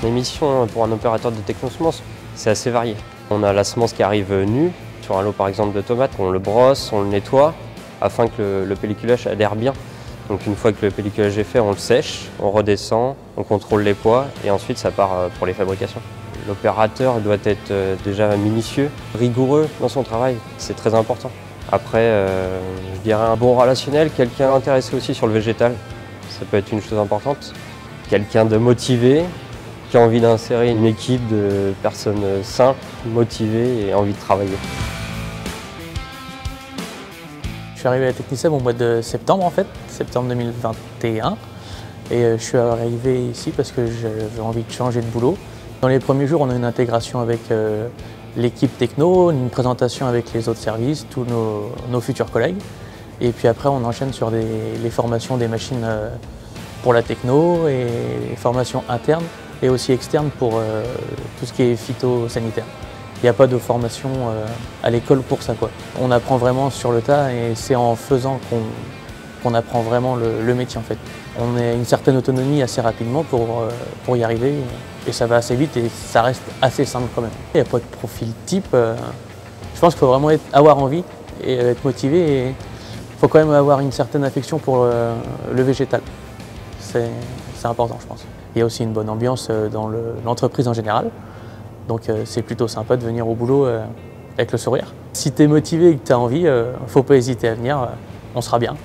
Les missions pour un opérateur de technosemences, c'est assez varié. On a la semence qui arrive nue, sur un lot par exemple de tomates, on le brosse, on le nettoie, afin que le pelliculage adhère bien. Donc une fois que le pelliculage est fait, on le sèche, on redescend, on contrôle les poids et ensuite ça part pour les fabrications. L'opérateur doit être déjà minutieux, rigoureux dans son travail, c'est très important. Après, je dirais un bon relationnel, quelqu'un intéressé aussi sur le végétal, ça peut être une chose importante. Quelqu'un de motivé, qui a envie d'insérer une équipe de personnes simples, motivées et envie de travailler. Je suis arrivé à Technisem au mois de septembre en fait, septembre 2021. Et je suis arrivé ici parce que j'avais envie de changer de boulot. Dans les premiers jours, on a une intégration avec l'équipe techno, une présentation avec les autres services, tous nos futurs collègues. Et puis après, on enchaîne sur les formations des machines pour la techno et les formations internes et aussi externes pour tout ce qui est phytosanitaire. Il n'y a pas de formation à l'école pour ça, quoi. On apprend vraiment sur le tas et c'est en faisant qu'on apprend vraiment le métier en fait. On a une certaine autonomie assez rapidement pour y arriver et ça va assez vite et ça reste assez simple quand même. Il n'y a pas de profil type. Je pense qu'il faut vraiment avoir envie et être motivé et il faut quand même avoir une certaine affection pour le végétal. C'est important je pense. Il y a aussi une bonne ambiance dans l'entreprise en général. Donc c'est plutôt sympa de venir au boulot avec le sourire. Si tu es motivé et que tu as envie, faut pas hésiter à venir, on sera bien.